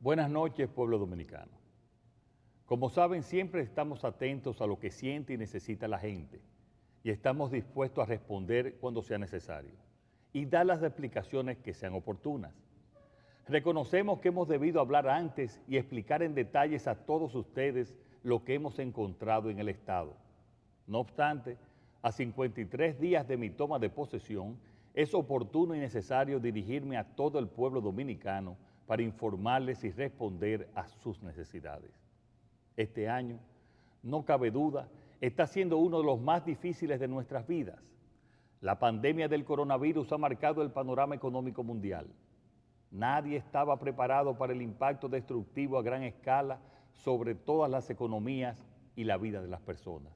Buenas noches, pueblo dominicano. Como saben, siempre estamos atentos a lo que siente y necesita la gente y estamos dispuestos a responder cuando sea necesario y dar las explicaciones que sean oportunas. Reconocemos que hemos debido hablar antes y explicar en detalles a todos ustedes lo que hemos encontrado en el Estado. No obstante, a 53 días de mi toma de posesión, es oportuno y necesario dirigirme a todo el pueblo dominicano para informarles y responder a sus necesidades. Este año, no cabe duda, está siendo uno de los más difíciles de nuestras vidas. La pandemia del coronavirus ha marcado el panorama económico mundial. Nadie estaba preparado para el impacto destructivo a gran escala sobre todas las economías y la vida de las personas.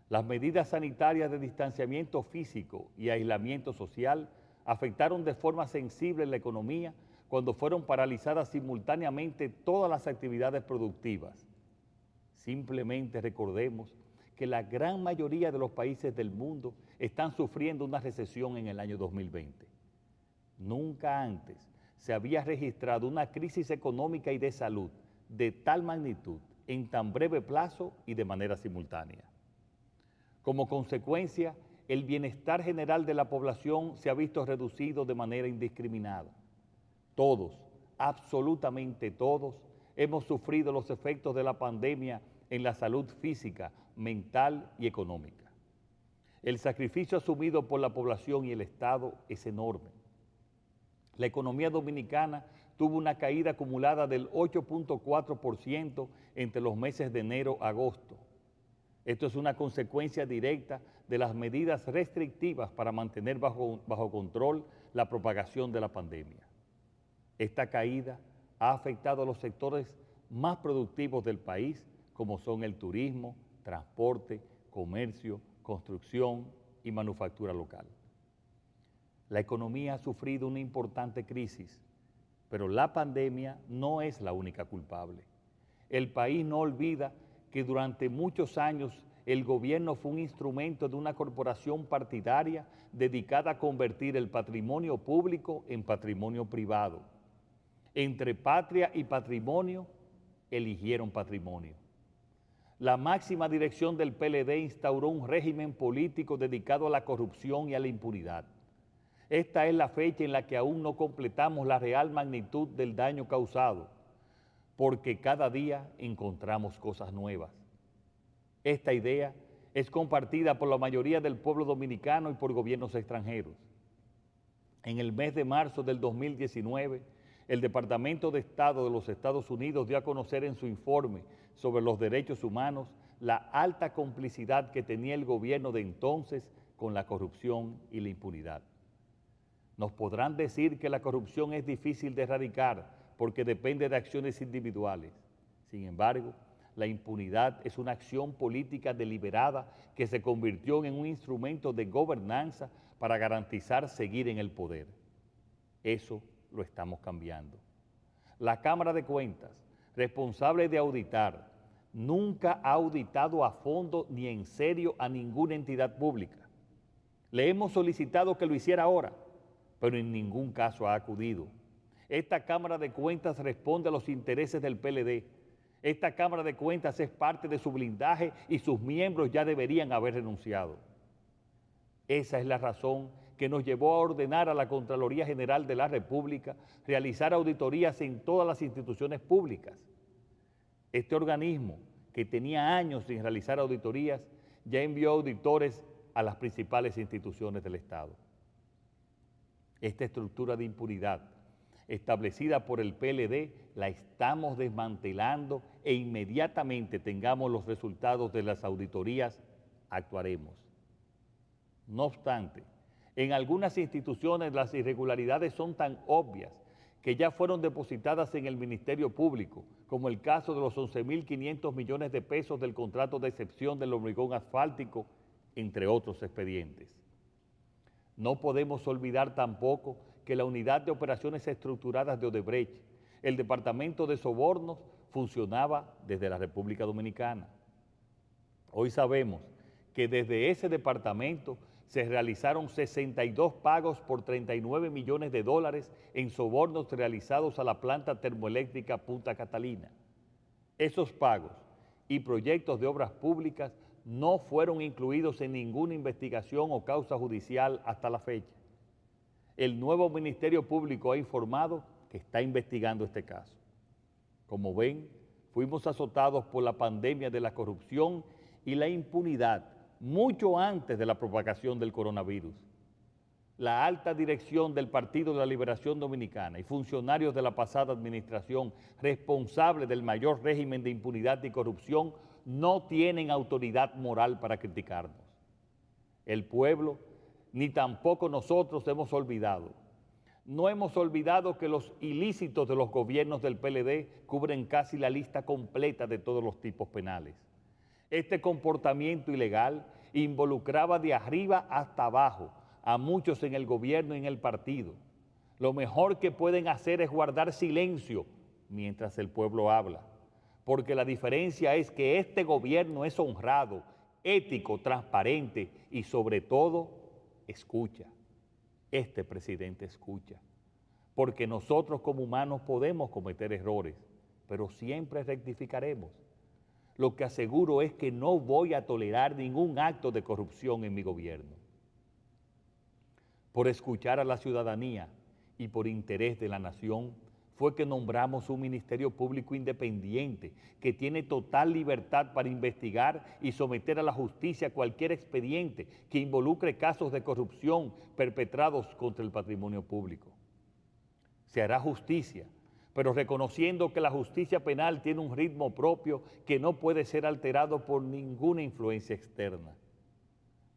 Las medidas sanitarias de distanciamiento físico y aislamiento social afectaron de forma sensible la economía cuando fueron paralizadas simultáneamente todas las actividades productivas. Simplemente recordemos que la gran mayoría de los países del mundo están sufriendo una recesión en el año 2020. Nunca antes se había registrado una crisis económica y de salud de tal magnitud en tan breve plazo y de manera simultánea. Como consecuencia, el bienestar general de la población se ha visto reducido de manera indiscriminada. Todos, absolutamente todos, hemos sufrido los efectos de la pandemia en la salud física, mental y económica. El sacrificio asumido por la población y el Estado es enorme. La economía dominicana tuvo una caída acumulada del 8.4% entre los meses de enero a agosto. Esto es una consecuencia directa de las medidas restrictivas para mantener bajo control la propagación de la pandemia. Esta caída ha afectado a los sectores más productivos del país, como son el turismo, transporte, comercio, construcción y manufactura local. La economía ha sufrido una importante crisis, pero la pandemia no es la única culpable. El país no olvida que durante muchos años el gobierno fue un instrumento de una corporación partidaria dedicada a convertir el patrimonio público en patrimonio privado. Entre patria y patrimonio, eligieron patrimonio. La máxima dirección del PLD instauró un régimen político dedicado a la corrupción y a la impunidad. Esta es la fecha en la que aún no completamos la real magnitud del daño causado, porque cada día encontramos cosas nuevas. Esta idea es compartida por la mayoría del pueblo dominicano y por gobiernos extranjeros. En el mes de marzo del 2019, el Departamento de Estado de los Estados Unidos dio a conocer en su informe sobre los derechos humanos la alta complicidad que tenía el gobierno de entonces con la corrupción y la impunidad. Nos podrán decir que la corrupción es difícil de erradicar porque depende de acciones individuales. Sin embargo, la impunidad es una acción política deliberada que se convirtió en un instrumento de gobernanza para garantizar seguir en el poder. Eso lo estamos cambiando. La Cámara de Cuentas, responsable de auditar, nunca ha auditado a fondo ni en serio a ninguna entidad pública. Le hemos solicitado que lo hiciera ahora, pero en ningún caso ha acudido. Esta Cámara de Cuentas responde a los intereses del PLD. Esta Cámara de Cuentas es parte de su blindaje y sus miembros ya deberían haber renunciado. Esa es la razón que nos llevó a ordenar a la Contraloría General de la República realizar auditorías en todas las instituciones públicas. Este organismo, que tenía años sin realizar auditorías, ya envió auditores a las principales instituciones del Estado. Esta estructura de impunidad establecida por el PLD la estamos desmantelando e inmediatamente tengamos los resultados de las auditorías, actuaremos. No obstante, en algunas instituciones las irregularidades son tan obvias que ya fueron depositadas en el Ministerio Público, como el caso de los 11.500 millones de pesos del contrato de excepción del hormigón asfáltico, entre otros expedientes. No podemos olvidar tampoco que la Unidad de Operaciones Estructuradas de Odebrecht, el Departamento de Sobornos, funcionaba desde la República Dominicana. Hoy sabemos que desde ese departamento se realizaron 62 pagos por 39 millones de dólares en sobornos realizados a la planta termoeléctrica Punta Catalina. Esos pagos y proyectos de obras públicas no fueron incluidos en ninguna investigación o causa judicial hasta la fecha. El nuevo Ministerio Público ha informado que está investigando este caso. Como ven, fuimos azotados por la pandemia de la corrupción y la impunidad mucho antes de la propagación del coronavirus. La alta dirección del Partido de la Liberación Dominicana y funcionarios de la pasada administración responsables del mayor régimen de impunidad y corrupción no tienen autoridad moral para criticarnos. El pueblo, ni tampoco nosotros hemos olvidado. No hemos olvidado que los ilícitos de los gobiernos del PLD cubren casi la lista completa de todos los tipos penales. Este comportamiento ilegal involucraba de arriba hasta abajo a muchos en el gobierno y en el partido. Lo mejor que pueden hacer es guardar silencio mientras el pueblo habla, porque la diferencia es que este gobierno es honrado, ético, transparente y sobre todo escucha. Este presidente escucha, porque nosotros como humanos podemos cometer errores, pero siempre rectificaremos. Lo que aseguro es que no voy a tolerar ningún acto de corrupción en mi gobierno. Por escuchar a la ciudadanía y por interés de la nación, fue que nombramos un Ministerio Público independiente que tiene total libertad para investigar y someter a la justicia cualquier expediente que involucre casos de corrupción perpetrados contra el patrimonio público. Se hará justicia, pero reconociendo que la justicia penal tiene un ritmo propio que no puede ser alterado por ninguna influencia externa.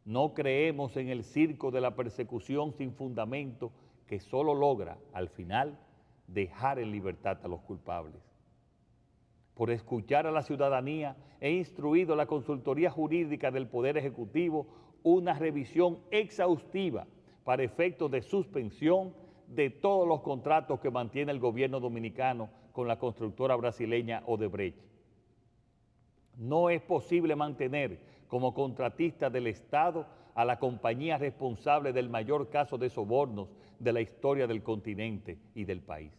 No creemos en el circo de la persecución sin fundamento que solo logra, al final, dejar en libertad a los culpables. Por escuchar a la ciudadanía, he instruido a la Consultoría Jurídica del Poder Ejecutivo una revisión exhaustiva para efectos de suspensión de todos los contratos que mantiene el gobierno dominicano con la constructora brasileña Odebrecht. No es posible mantener como contratista del Estado a la compañía responsable del mayor caso de sobornos de la historia del continente y del país.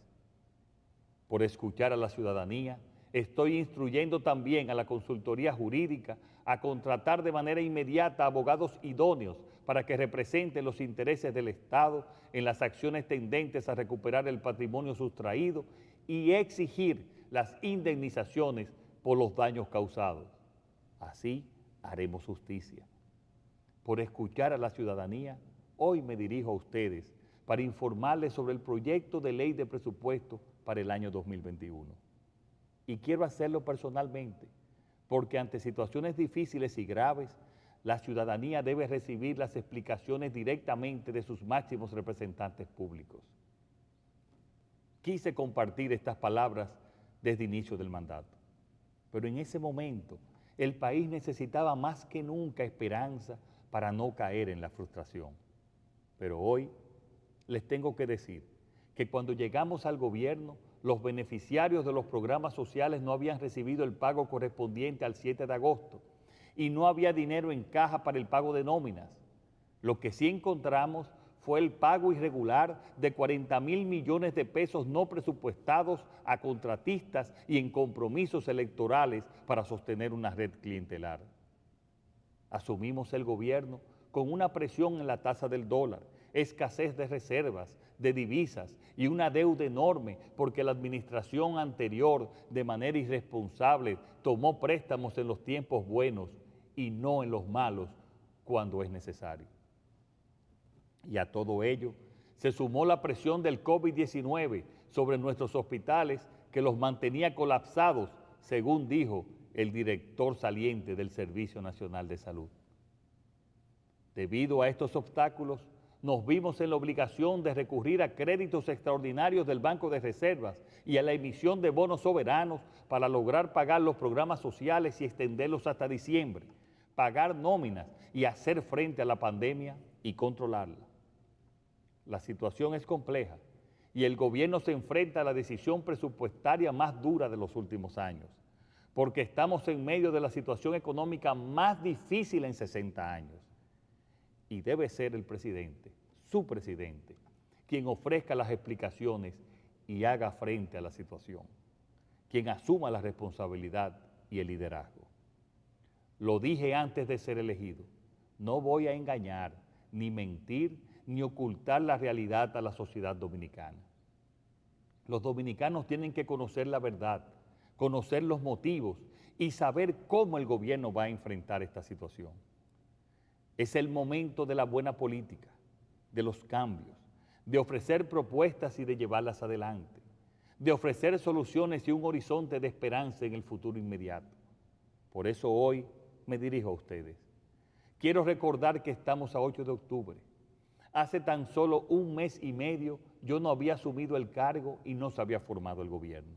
Por escuchar a la ciudadanía, estoy instruyendo también a la Consultoría Jurídica a contratar de manera inmediata abogados idóneos para que representen los intereses del Estado en las acciones tendentes a recuperar el patrimonio sustraído y exigir las indemnizaciones por los daños causados. Así haremos justicia. Por escuchar a la ciudadanía, hoy me dirijo a ustedes para informarles sobre el proyecto de ley de presupuesto para el año 2021. Y quiero hacerlo personalmente, porque ante situaciones difíciles y graves, la ciudadanía debe recibir las explicaciones directamente de sus máximos representantes públicos. Quise compartir estas palabras desde el inicio del mandato, pero en ese momento el país necesitaba más que nunca esperanza para no caer en la frustración. Pero hoy les tengo que decir que cuando llegamos al gobierno, los beneficiarios de los programas sociales no habían recibido el pago correspondiente al 7 de agosto y no había dinero en caja para el pago de nóminas. Lo que sí encontramos fue el pago irregular de 40,000 millones de pesos no presupuestados a contratistas y en compromisos electorales para sostener una red clientelar. Asumimos el gobierno con una presión en la tasa del dólar, escasez de reservas, de divisas y una deuda enorme porque la administración anterior de manera irresponsable tomó préstamos en los tiempos buenos y no en los malos cuando es necesario. Y a todo ello se sumó la presión del COVID-19 sobre nuestros hospitales que los mantenía colapsados, según dijo el director saliente del Servicio Nacional de Salud. Debido a estos obstáculos, nos vimos en la obligación de recurrir a créditos extraordinarios del Banco de Reservas y a la emisión de bonos soberanos para lograr pagar los programas sociales y extenderlos hasta diciembre, pagar nóminas y hacer frente a la pandemia y controlarla. La situación es compleja y el gobierno se enfrenta a la decisión presupuestaria más dura de los últimos años. porque estamos en medio de la situación económica más difícil en 60 años. Y debe ser el presidente, su presidente, quien ofrezca las explicaciones y haga frente a la situación, quien asuma la responsabilidad y el liderazgo. Lo dije antes de ser elegido, no voy a engañar, ni mentir, ni ocultar la realidad a la sociedad dominicana. Los dominicanos tienen que conocer la verdad, conocer los motivos y saber cómo el gobierno va a enfrentar esta situación. Es el momento de la buena política, de los cambios, de ofrecer propuestas y de llevarlas adelante, de ofrecer soluciones y un horizonte de esperanza en el futuro inmediato. Por eso hoy me dirijo a ustedes. Quiero recordar que estamos a 8 de octubre. Hace tan solo un mes y medio yo no había asumido el cargo y no se había formado el gobierno.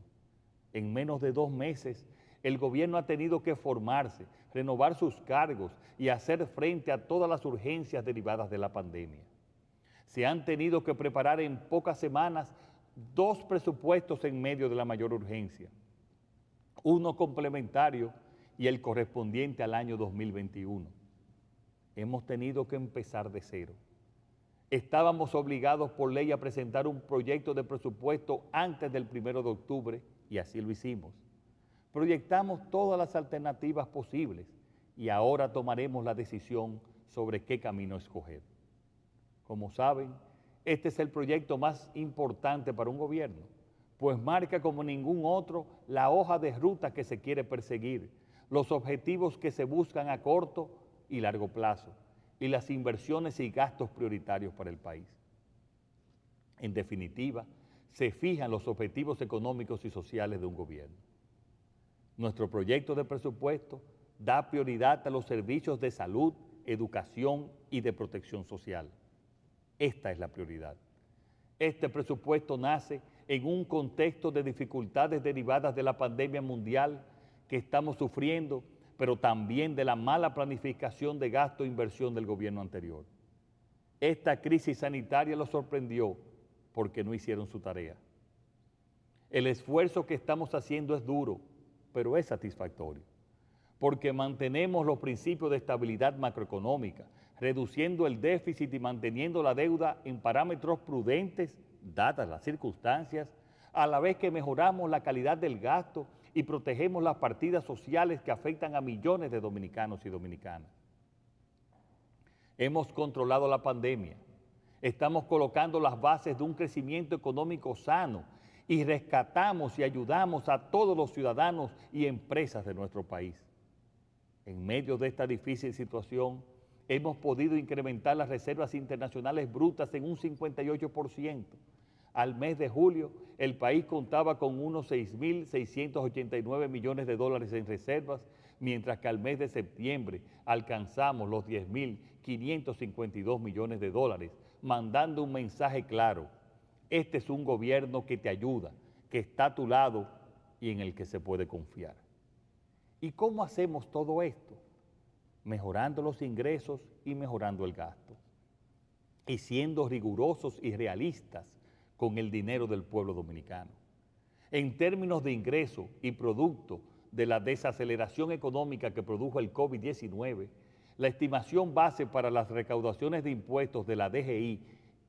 En menos de 2 meses, el gobierno ha tenido que formarse, renovar sus cargos y hacer frente a todas las urgencias derivadas de la pandemia. Se han tenido que preparar en pocas semanas 2 presupuestos en medio de la mayor urgencia, uno complementario y el correspondiente al año 2021. Hemos tenido que empezar de cero. Estábamos obligados por ley a presentar un proyecto de presupuesto antes del 1 de octubre y así lo hicimos. Proyectamos todas las alternativas posibles y ahora tomaremos la decisión sobre qué camino escoger. Como saben, este es el proyecto más importante para un gobierno, pues marca como ningún otro la hoja de ruta que se quiere perseguir, los objetivos que se buscan a corto y largo plazo y las inversiones y gastos prioritarios para el país. En definitiva, se fijan los objetivos económicos y sociales de un gobierno. Nuestro proyecto de presupuesto da prioridad a los servicios de salud, educación y de protección social. Esta es la prioridad. Este presupuesto nace en un contexto de dificultades derivadas de la pandemia mundial que estamos sufriendo, pero también de la mala planificación de gasto e inversión del gobierno anterior. Esta crisis sanitaria los sorprendió porque no hicieron su tarea. El esfuerzo que estamos haciendo es duro, pero es satisfactorio, porque mantenemos los principios de estabilidad macroeconómica, reduciendo el déficit y manteniendo la deuda en parámetros prudentes, dadas las circunstancias, a la vez que mejoramos la calidad del gasto y protegemos las partidas sociales que afectan a millones de dominicanos y dominicanas. Hemos controlado la pandemia, estamos colocando las bases de un crecimiento económico sano y rescatamos y ayudamos a todos los ciudadanos y empresas de nuestro país. En medio de esta difícil situación, hemos podido incrementar las reservas internacionales brutas en un 58%. Al mes de julio, el país contaba con unos 6.689 millones de dólares en reservas, mientras que al mes de septiembre alcanzamos los 10.552 millones de dólares, mandando un mensaje claro: este es un gobierno que te ayuda, que está a tu lado y en el que se puede confiar. ¿Y cómo hacemos todo esto? Mejorando los ingresos y mejorando el gasto. Y siendo rigurosos y realistas con el dinero del pueblo dominicano. En términos de ingreso y producto de la desaceleración económica que produjo el COVID-19, la estimación base para las recaudaciones de impuestos de la DGI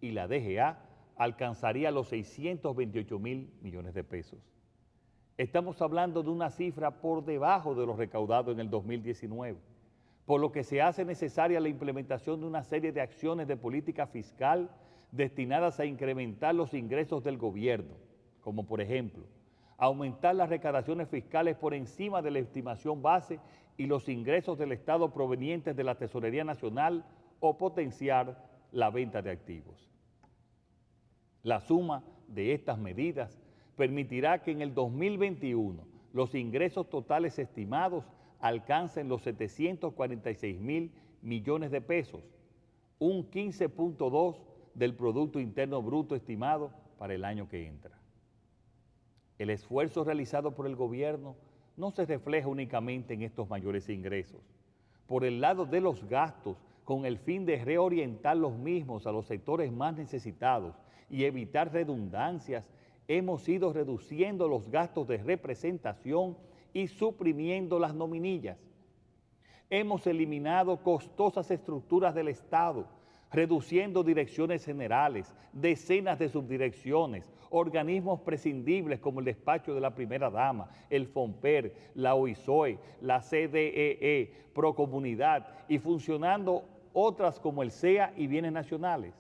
y la DGA alcanzaría los 628.000 millones de pesos. Estamos hablando de una cifra por debajo de lo recaudado en el 2019, por lo que se hace necesaria la implementación de una serie de acciones de política fiscal destinadas a incrementar los ingresos del gobierno, como por ejemplo, aumentar las recaudaciones fiscales por encima de la estimación base y los ingresos del Estado provenientes de la Tesorería Nacional o potenciar la venta de activos. La suma de estas medidas permitirá que en el 2021 los ingresos totales estimados alcancen los 746.000 millones de pesos, un 15.2% del Producto Interno Bruto estimado para el año que entra. El esfuerzo realizado por el gobierno no se refleja únicamente en estos mayores ingresos. Por el lado de los gastos, con el fin de reorientar los mismos a los sectores más necesitados y evitar redundancias, hemos ido reduciendo los gastos de representación y suprimiendo las nominillas. Hemos eliminado costosas estructuras del Estado, reduciendo direcciones generales, decenas de subdirecciones, organismos prescindibles como el despacho de la primera dama, el FONPER, la OISOE, la CDEE, Procomunidad y funcionando otras como el SEA y Bienes Nacionales.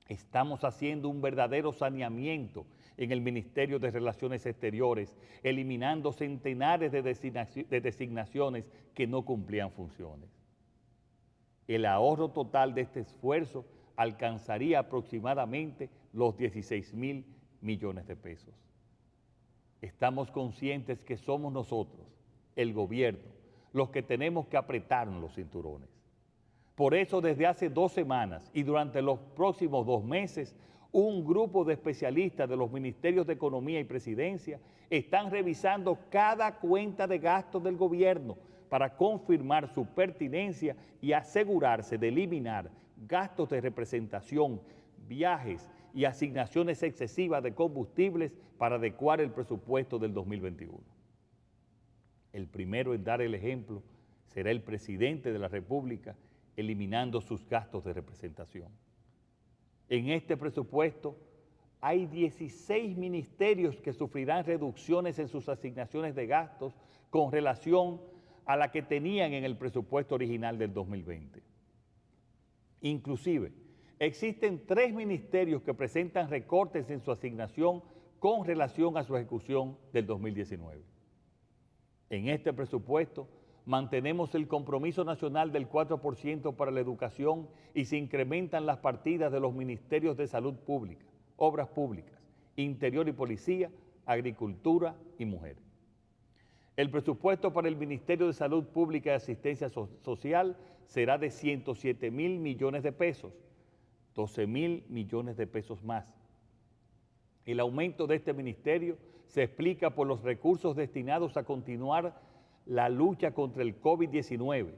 Estamos haciendo un verdadero saneamiento en el Ministerio de Relaciones Exteriores, eliminando centenares de designaciones que no cumplían funciones. El ahorro total de este esfuerzo alcanzaría aproximadamente los 16.000 millones de pesos. Estamos conscientes que somos nosotros, el gobierno, los que tenemos que apretarnos los cinturones. Por eso, desde hace 2 semanas y durante los próximos 2 meses, un grupo de especialistas de los Ministerios de Economía y Presidencia están revisando cada cuenta de gastos del gobierno para confirmar su pertinencia y asegurarse de eliminar gastos de representación, viajes y asignaciones excesivas de combustibles para adecuar el presupuesto del 2021. El primero en dar el ejemplo será el presidente de la República, eliminando sus gastos de representación. En este presupuesto hay 16 ministerios que sufrirán reducciones en sus asignaciones de gastos con relación a la que tenían en el presupuesto original del 2020. Inclusive, existen 3 ministerios que presentan recortes en su asignación con relación a su ejecución del 2019. En este presupuesto mantenemos el compromiso nacional del 4% para la educación y se incrementan las partidas de los ministerios de Salud Pública, Obras Públicas, Interior y Policía, Agricultura y Mujer. El presupuesto para el Ministerio de Salud Pública y Asistencia Social será de 107.000 millones de pesos, 12.000 millones de pesos más. El aumento de este ministerio se explica por los recursos destinados a continuar la lucha contra el COVID-19,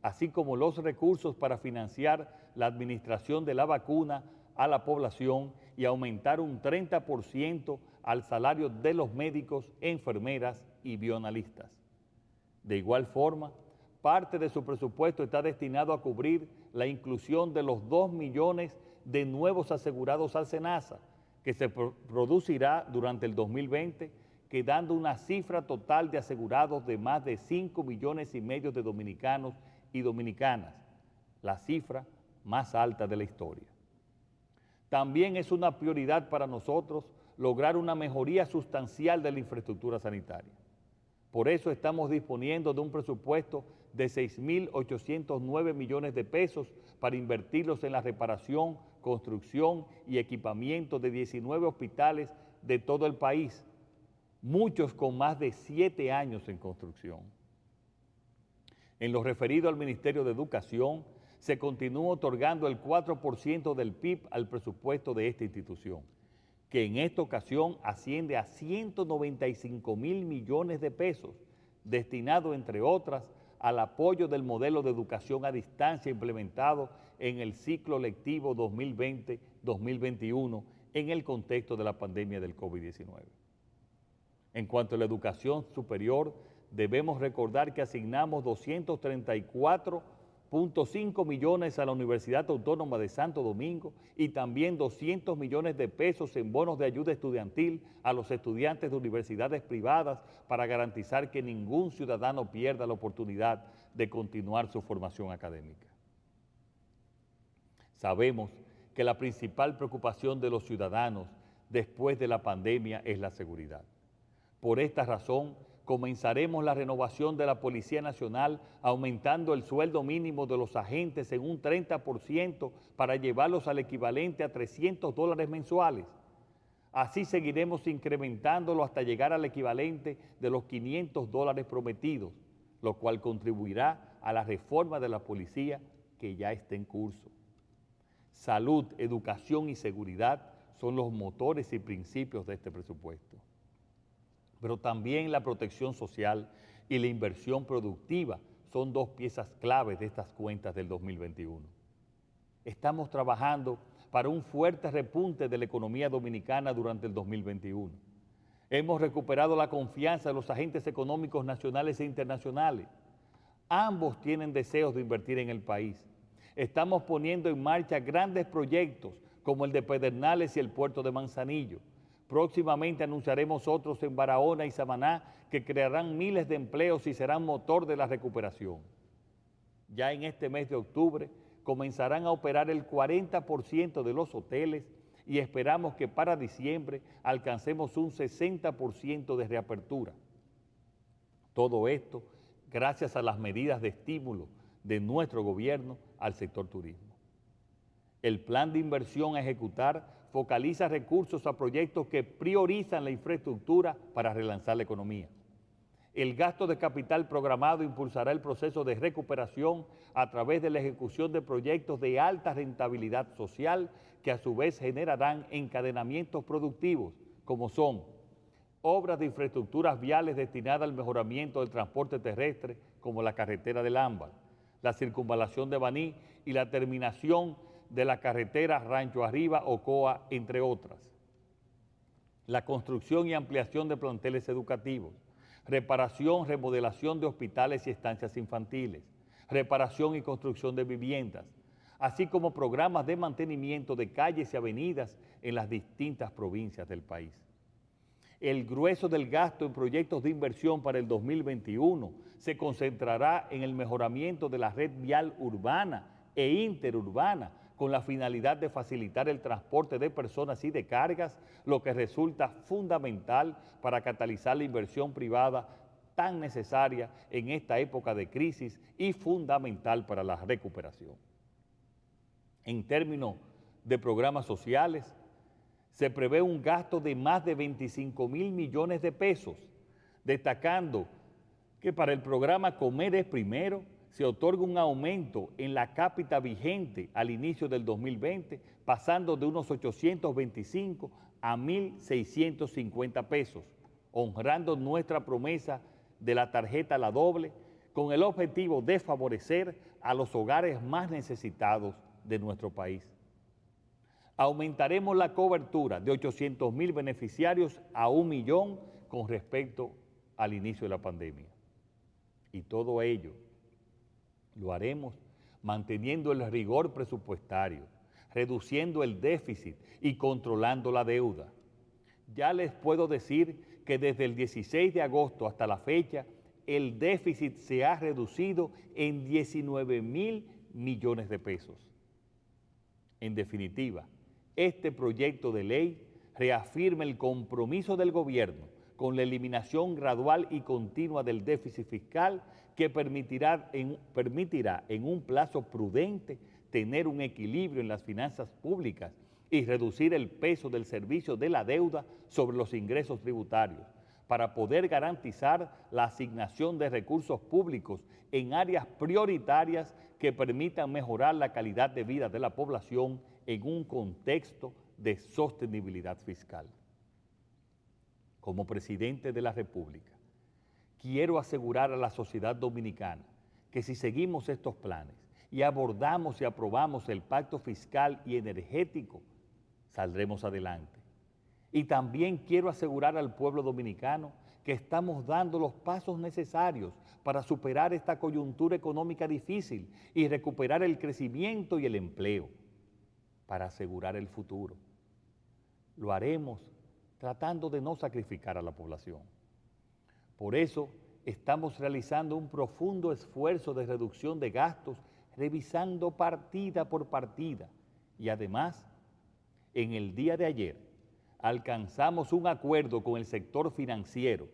así como los recursos para financiar la administración de la vacuna a la población y aumentar un 30% al salario de los médicos, enfermeras y bioanalistas. De igual forma, parte de su presupuesto está destinado a cubrir la inclusión de los 2 millones de nuevos asegurados al SENASA, que se producirá durante el 2020, quedando una cifra total de asegurados de más de 5,5 millones de dominicanos y dominicanas, la cifra más alta de la historia. También es una prioridad para nosotros lograr una mejoría sustancial de la infraestructura sanitaria. Por eso estamos disponiendo de un presupuesto de 6.809 millones de pesos para invertirlos en la reparación, construcción y equipamiento de 19 hospitales de todo el país, muchos con más de 7 años en construcción. En lo referido al Ministerio de Educación, se continúa otorgando el 4% del PIB al presupuesto de esta institución, que en esta ocasión asciende a 195.000 millones de pesos, destinado, entre otras, al apoyo del modelo de educación a distancia implementado en el ciclo lectivo 2020-2021 en el contexto de la pandemia del COVID-19. En cuanto a la educación superior, debemos recordar que asignamos 234.5 millones a la Universidad Autónoma de Santo Domingo y también 200 millones de pesos en bonos de ayuda estudiantil a los estudiantes de universidades privadas para garantizar que ningún ciudadano pierda la oportunidad de continuar su formación académica. Sabemos que la principal preocupación de los ciudadanos después de la pandemia es la seguridad. Por esta razón, comenzaremos la renovación de la Policía Nacional aumentando el sueldo mínimo de los agentes en un 30% para llevarlos al equivalente a $300 mensuales. Así seguiremos incrementándolo hasta llegar al equivalente de los $500 prometidos, lo cual contribuirá a la reforma de la policía que ya está en curso. Salud, educación y seguridad son los motores y principios de este presupuesto. Pero también la protección social y la inversión productiva son 2 piezas claves de estas cuentas del 2021. Estamos trabajando para un fuerte repunte de la economía dominicana durante el 2021. Hemos recuperado la confianza de los agentes económicos nacionales e internacionales. Ambos tienen deseos de invertir en el país. Estamos poniendo en marcha grandes proyectos como el de Pedernales y el puerto de Manzanillo. Próximamente anunciaremos otros en Barahona y Samaná que crearán miles de empleos y serán motor de la recuperación. Ya en este mes de octubre comenzarán a operar el 40% de los hoteles y esperamos que para diciembre alcancemos un 60% de reapertura. Todo esto gracias a las medidas de estímulo de nuestro gobierno al sector turismo. El plan de inversión a ejecutar focaliza recursos a proyectos que priorizan la infraestructura para relanzar la economía. El gasto de capital programado impulsará el proceso de recuperación a través de la ejecución de proyectos de alta rentabilidad social que a su vez generarán encadenamientos productivos, como son obras de infraestructuras viales destinadas al mejoramiento del transporte terrestre, como la carretera del Ámbar, la circunvalación de Baní y la terminación de la carretera Rancho Arriba, Ocoa, entre otras. La construcción y ampliación de planteles educativos, reparación, remodelación de hospitales y estancias infantiles, reparación y construcción de viviendas, así como programas de mantenimiento de calles y avenidas en las distintas provincias del país. El grueso del gasto en proyectos de inversión para el 2021 se concentrará en el mejoramiento de la red vial urbana e interurbana con la finalidad de facilitar el transporte de personas y de cargas, lo que resulta fundamental para catalizar la inversión privada tan necesaria en esta época de crisis y fundamental para la recuperación. En términos de programas sociales, se prevé un gasto de más de 25.000 millones de pesos, destacando que para el programa Comer es Primero se otorga un aumento en la cápita vigente al inicio del 2020, pasando de unos 825 a 1.650 pesos, honrando nuestra promesa de la tarjeta La Doble, con el objetivo de favorecer a los hogares más necesitados de nuestro país. Aumentaremos la cobertura de 800.000 beneficiarios a 1 millón con respecto al inicio de la pandemia. Y todo ello lo haremos manteniendo el rigor presupuestario, reduciendo el déficit y controlando la deuda. Ya les puedo decir que desde el 16 de agosto hasta la fecha, el déficit se ha reducido en 19.000 millones de pesos. En definitiva, este proyecto de ley reafirma el compromiso del gobierno con la eliminación gradual y continua del déficit fiscal que permitirá en un plazo prudente tener un equilibrio en las finanzas públicas y reducir el peso del servicio de la deuda sobre los ingresos tributarios para poder garantizar la asignación de recursos públicos en áreas prioritarias que permitan mejorar la calidad de vida de la población en un contexto de sostenibilidad fiscal. Como presidente de la República, quiero asegurar a la sociedad dominicana que si seguimos estos planes y abordamos y aprobamos el pacto fiscal y energético, saldremos adelante. Y también quiero asegurar al pueblo dominicano que estamos dando los pasos necesarios para superar esta coyuntura económica difícil y recuperar el crecimiento y el empleo, para asegurar el futuro. Lo haremos tratando de no sacrificar a la población. Por eso estamos realizando un profundo esfuerzo de reducción de gastos, revisando partida por partida. Y además, en el día de ayer, alcanzamos un acuerdo con el sector financiero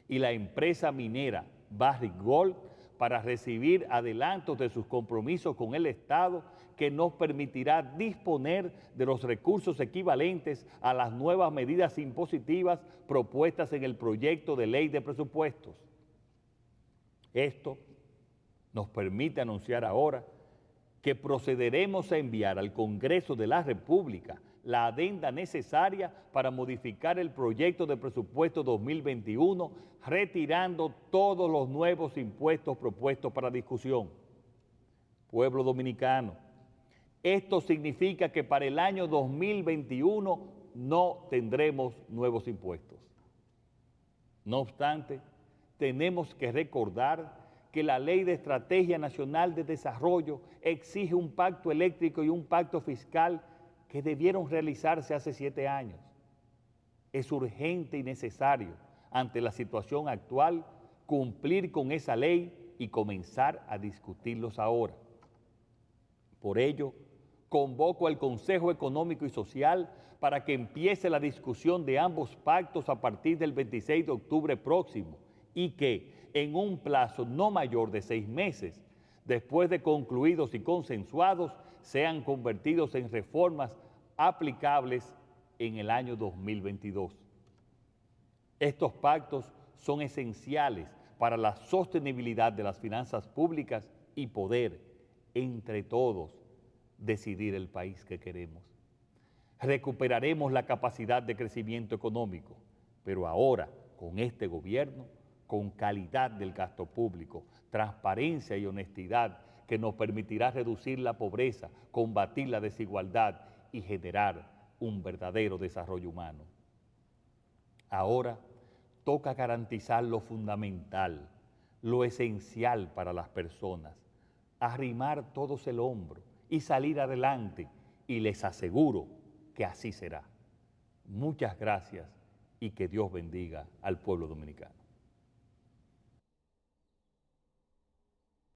y la empresa minera Barrick Gold para recibir adelantos de sus compromisos con el Estado que nos permitirá disponer de los recursos equivalentes a las nuevas medidas impositivas propuestas en el proyecto de ley de presupuestos. Esto nos permite anunciar ahora que procederemos a enviar al Congreso de la República la adenda necesaria para modificar el proyecto de presupuesto 2021, retirando todos los nuevos impuestos propuestos para discusión. Pueblo dominicano, esto significa que para el año 2021 no tendremos nuevos impuestos. No obstante, tenemos que recordar que la Ley de Estrategia Nacional de Desarrollo exige un pacto eléctrico y un pacto fiscal que debieron realizarse hace 7 años. Es urgente y necesario, ante la situación actual, cumplir con esa ley y comenzar a discutirlos ahora. Por ello, convoco al Consejo Económico y Social para que empiece la discusión de ambos pactos a partir del 26 de octubre próximo y que, en un plazo no mayor de 6 meses, después de concluidos y consensuados, sean convertidos en reformas aplicables en el año 2022. Estos pactos son esenciales para la sostenibilidad de las finanzas públicas y poder, entre todos, decidir el país que queremos. Recuperaremos la capacidad de crecimiento económico, pero ahora, con este gobierno, con calidad del gasto público, transparencia y honestidad que nos permitirá reducir la pobreza, combatir la desigualdad y generar un verdadero desarrollo humano. Ahora toca garantizar lo fundamental, lo esencial para las personas, arrimar todos el hombro y salir adelante, y les aseguro que así será. Muchas gracias y que Dios bendiga al pueblo dominicano.